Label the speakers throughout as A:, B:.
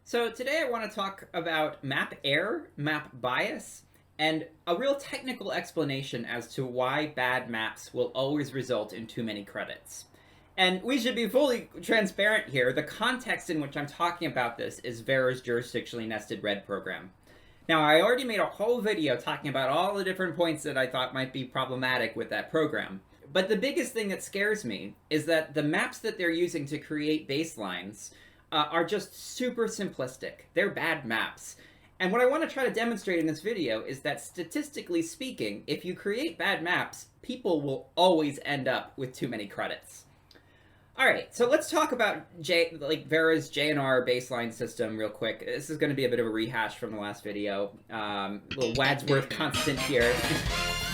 A: So today I want to talk about map error, map bias, and a real technical explanation as to why bad maps will always result in too many credits. And we should be fully transparent here. The context in which I'm talking about this is Vera's jurisdictionally nested red program. Now, I already made a whole video talking about all the different points that I thought might be problematic with that program. But the biggest thing that scares me is that the maps that they're using to create baselines are just super simplistic. They're bad maps. And what I want to try to demonstrate in this video is that statistically speaking, if you create bad maps, people will always end up with too many credits. All right, so let's talk about Vera's JNR baseline system real quick. This is going to be a bit of a rehash from the last video. Little Wadsworth constant here.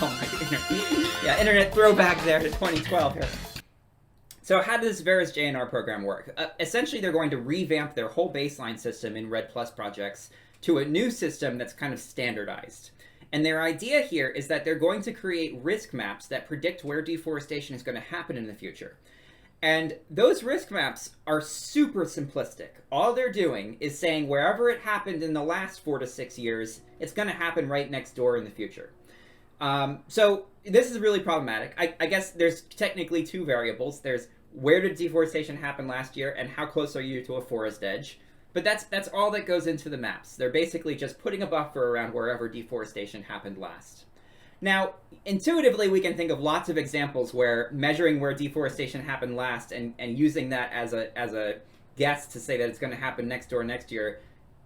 A: Oh my, yeah, internet throwback there to 2012 here. So how does Vera's JNR program work? Essentially, they're going to revamp their whole baseline system in Red Plus projects to a new system that's kind of standardized. And their idea here is that they're going to create risk maps that predict where deforestation is going to happen in the future. And those risk maps are super simplistic. All they're doing is saying wherever it happened in the last 4 to 6 years, it's going to happen right next door in the future. So this is really problematic. I guess there's technically two variables. There's where did deforestation happen last year and how close are you to a forest edge? But that's all that goes into the maps. They're basically just putting a buffer around wherever deforestation happened last. Now, intuitively, we can think of lots of examples where measuring where deforestation happened last and using that as a guess to say that it's going to happen next door next year,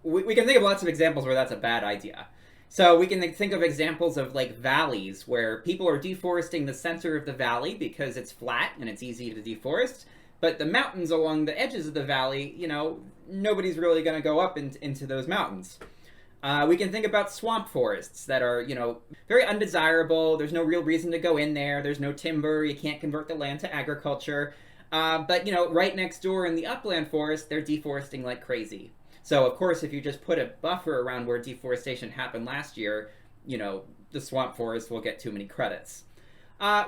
A: we can think of lots of examples where that's a bad idea. So we can think of examples of like valleys where people are deforesting the center of the valley because it's flat and it's easy to deforest. But the mountains along the edges of the valley, nobody's really going to go up into those mountains. We can think about swamp forests that are, very undesirable. There's no real reason to go in there. There's no timber. You can't convert the land to agriculture. But, right next door in the upland forest, they're deforesting like crazy. So, of course, if you just put a buffer around where deforestation happened last year, the swamp forest will get too many credits.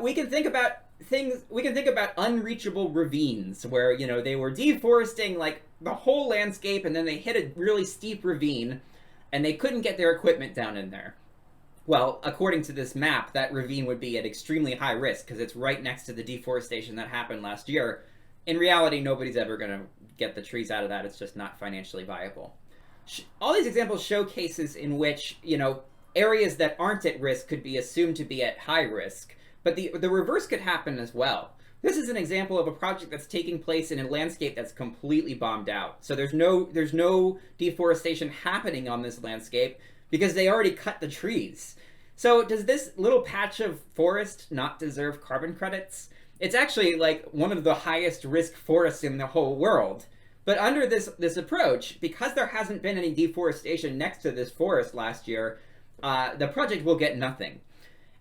A: We can think about unreachable ravines where, they were deforesting like the whole landscape and then they hit a really steep ravine and they couldn't get their equipment down in there. Well, according to this map, that ravine would be at extremely high risk because it's right next to the deforestation that happened last year. In reality, nobody's ever going to get the trees out of that. It's just not financially viable. All these examples show cases in which, areas that aren't at risk could be assumed to be at high risk, but the reverse could happen as well. This is an example of a project that's taking place in a landscape that's completely bombed out. So there's no deforestation happening on this landscape because they already cut the trees. So does this little patch of forest not deserve carbon credits? It's actually like one of the highest risk forests in the whole world. But under this approach, because there hasn't been any deforestation next to this forest last year, the project will get nothing.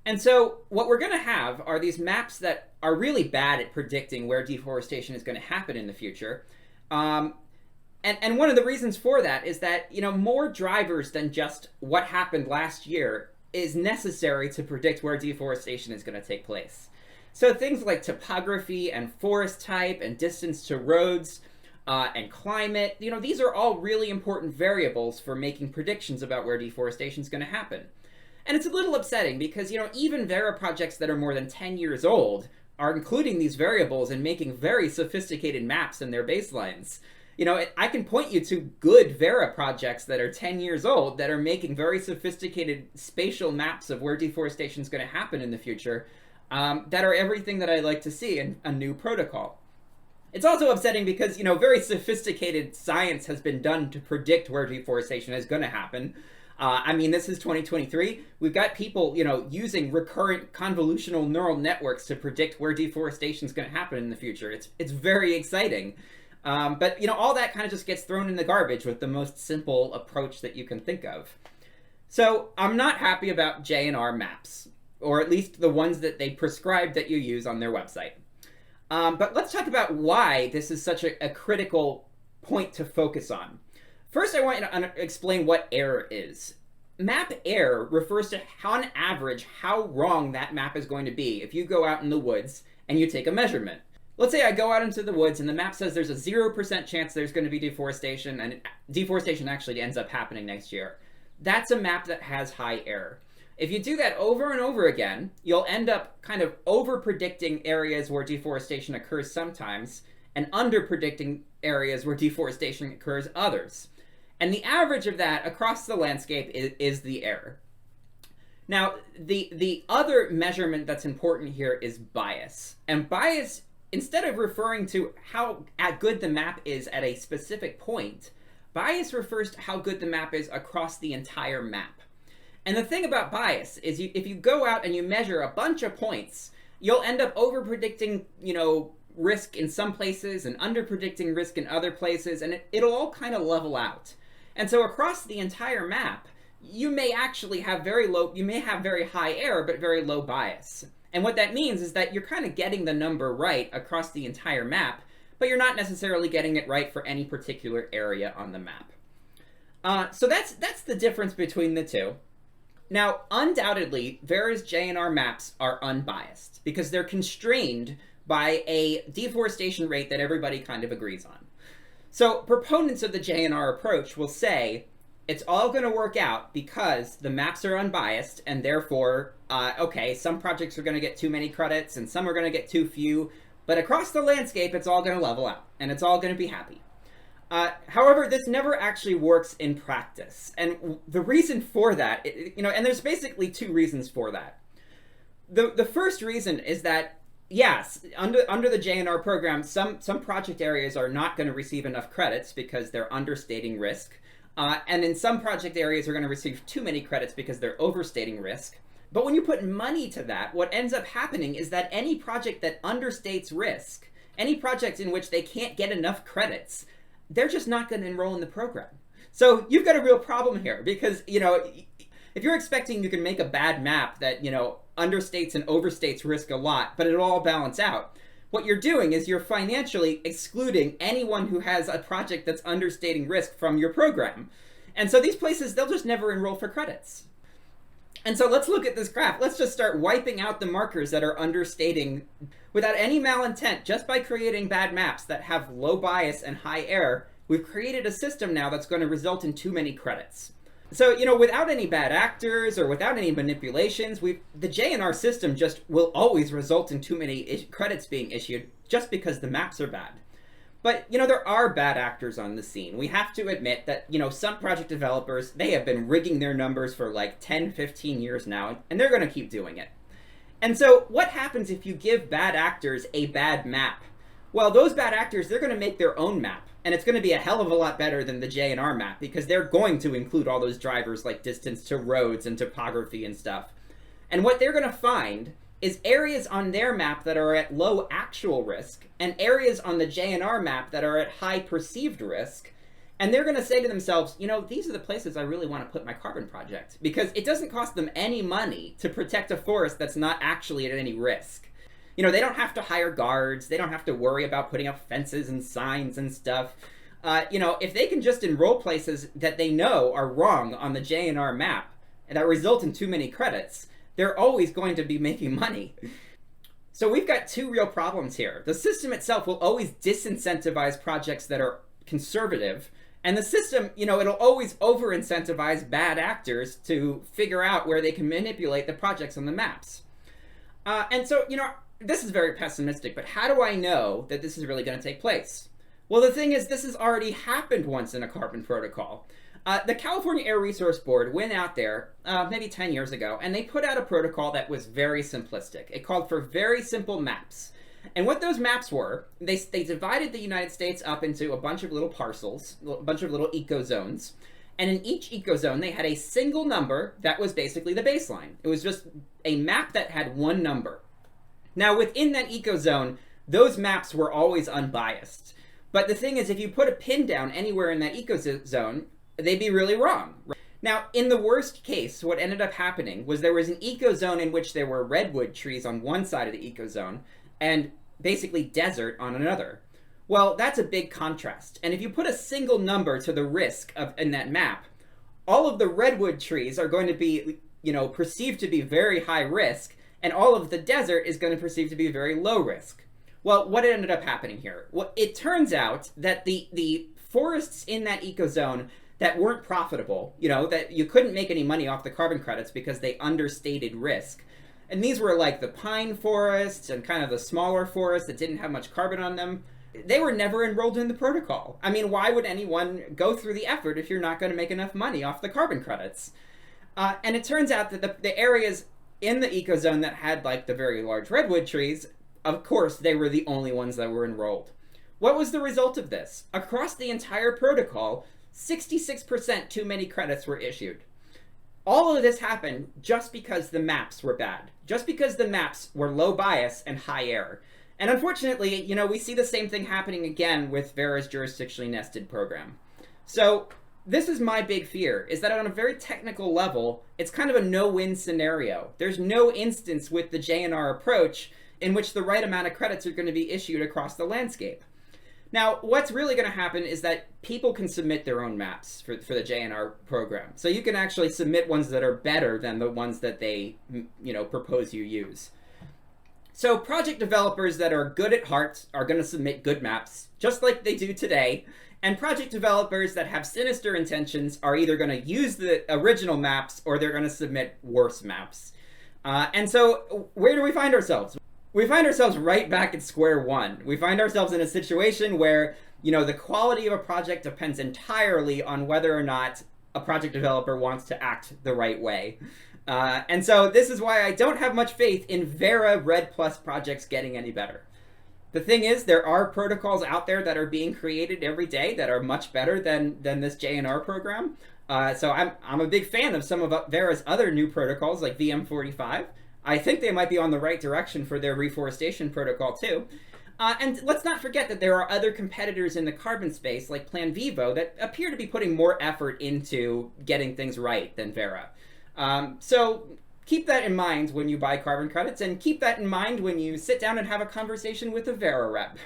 A: And so what we're going to have are these maps that are really bad at predicting where deforestation is going to happen in the future. And one of the reasons for that is that, more drivers than just what happened last year is necessary to predict where deforestation is going to take place. So things like topography and forest type and distance to roads and climate, these are all really important variables for making predictions about where deforestation is going to happen. And it's a little upsetting because, even Vera projects that are more than 10 years old are including these variables and making very sophisticated maps in their baselines. I can point you to good Vera projects that are 10 years old that are making very sophisticated spatial maps of where deforestation is going to happen in the future that are everything that I like to see in a new protocol. It's also upsetting because, very sophisticated science has been done to predict where deforestation is going to happen. This is 2023. We've got people, using recurrent convolutional neural networks to predict where deforestation is going to happen in the future. It's very exciting. But all that kind of just gets thrown in the garbage with the most simple approach that you can think of. So I'm not happy about JNR maps, or at least the ones that they prescribe that you use on their website. But let's talk about why this is such a critical point to focus on. First, I want to explain what error is. Map error refers to, on average, how wrong that map is going to be if you go out in the woods and you take a measurement. Let's say I go out into the woods and the map says there's a 0% chance there's going to be deforestation, and deforestation actually ends up happening next year. That's a map that has high error. If you do that over and over again, you'll end up kind of over-predicting areas where deforestation occurs sometimes and under-predicting areas where deforestation occurs others. And the average of that across the landscape is the error. Now, the other measurement that's important here is bias. And bias, instead of referring to how good the map is at a specific point, bias refers to how good the map is across the entire map. And the thing about bias is if you go out and you measure a bunch of points, you'll end up over-predicting, risk in some places and under-predicting risk in other places, and it'll all kind of level out. And so across the entire map, you may actually have very high error, but very low bias. And what that means is that you're kind of getting the number right across the entire map, but you're not necessarily getting it right for any particular area on the map. So that's the difference between the two. Now, undoubtedly, Vera's JNR maps are unbiased because they're constrained by a deforestation rate that everybody kind of agrees on. So proponents of the JNR approach will say, it's all going to work out because the maps are unbiased, and therefore, okay, some projects are going to get too many credits and some are going to get too few, but across the landscape, it's all going to level out and it's all going to be happy. However, this never actually works in practice. And the reason for that, and there's basically two reasons for that. The first reason is that, yes, under the JNR program, some project areas are not going to receive enough credits because they're understating risk. And in some project areas are going to receive too many credits because they're overstating risk. But when you put money to that, what ends up happening is that any project that understates risk, any project in which they can't get enough credits, they're just not going to enroll in the program. So you've got a real problem here because, if you're expecting you can make a bad map that, understates and overstates risk a lot, but it'll all balance out, what you're doing is you're financially excluding anyone who has a project that's understating risk from your program. And so these places, they'll just never enroll for credits. And so let's look at this graph. Let's just start wiping out the markers that are understating without any malintent. Just by creating bad maps that have low bias and high error, we've created a system now that's going to result in too many credits. So, without any bad actors or without any manipulations, the JNR system just will always result in too many credits being issued just because the maps are bad. But, there are bad actors on the scene. We have to admit that, some project developers, they have been rigging their numbers for like 10, 15 years now, and they're going to keep doing it. And so what happens if you give bad actors a bad map? Well, those bad actors, they're going to make their own map. And it's going to be a hell of a lot better than the JNR map because they're going to include all those drivers like distance to roads and topography and stuff. And what they're going to find is areas on their map that are at low actual risk and areas on the JNR map that are at high perceived risk. And they're going to say to themselves, these are the places I really want to put my carbon project because it doesn't cost them any money to protect a forest that's not actually at any risk. They don't have to hire guards. They don't have to worry about putting up fences and signs and stuff. If they can just enroll places that they know are wrong on the JNR map and that result in too many credits, they're always going to be making money. So we've got two real problems here. The system itself will always disincentivize projects that are conservative, and the system, it'll always over-incentivize bad actors to figure out where they can manipulate the projects on the maps. And so, this is very pessimistic, but how do I know that this is really going to take place? Well, the thing is, this has already happened once in a carbon protocol. The California Air Resource Board went out there maybe 10 years ago, and they put out a protocol that was very simplistic. It called for very simple maps. And what those maps were, they divided the United States up into a bunch of little parcels, a bunch of little ecozones. And in each ecozone, they had a single number that was basically the baseline. It was just a map that had one number. Now, within that ecozone, those maps were always unbiased. But the thing is, if you put a pin down anywhere in that ecozone, they'd be really wrong. Now, in the worst case, what ended up happening was there was an ecozone in which there were redwood trees on one side of the ecozone and basically desert on another. Well, that's a big contrast. And if you put a single number to the risk in that map, all of the redwood trees are going to be, perceived to be very high risk, and all of the desert is going to perceive to be very low risk. Well, what ended up happening here? Well, it turns out that the forests in that ecozone that weren't profitable, that you couldn't make any money off the carbon credits because they understated risk. And these were like the pine forests and kind of the smaller forests that didn't have much carbon on them. They were never enrolled in the protocol. I mean, why would anyone go through the effort if you're not going to make enough money off the carbon credits? And it turns out that the areas in the ecozone that had like the very large redwood trees, of course, they were the only ones that were enrolled. What was the result of this? Across the entire protocol, 66% too many credits were issued. All of this happened just because the maps were bad, just because the maps were low bias and high error. And unfortunately, we see the same thing happening again with Verra's jurisdictionally nested program. So this is my big fear, is that on a very technical level, it's kind of a no-win scenario. There's no instance with the JNR approach in which the right amount of credits are going to be issued across the landscape. Now, what's really going to happen is that people can submit their own maps for the JNR program. So you can actually submit ones that are better than the ones that they, propose you use. So project developers that are good at heart are going to submit good maps, just like they do today. And project developers that have sinister intentions are either going to use the original maps or they're going to submit worse maps. And so where do we find ourselves? We find ourselves right back at square one. We find ourselves in a situation where, the quality of a project depends entirely on whether or not a project developer wants to act the right way. And so this is why I don't have much faith in Verra Red Plus projects getting any better. The thing is, there are protocols out there that are being created every day that are much better than this JNR program. So I'm a big fan of some of Verra's other new protocols like VM45. I think they might be on the right direction for their reforestation protocol too. And let's not forget that there are other competitors in the carbon space like Plan Vivo that appear to be putting more effort into getting things right than Verra. So keep that in mind when you buy carbon credits, and keep that in mind when you sit down and have a conversation with a Verra rep.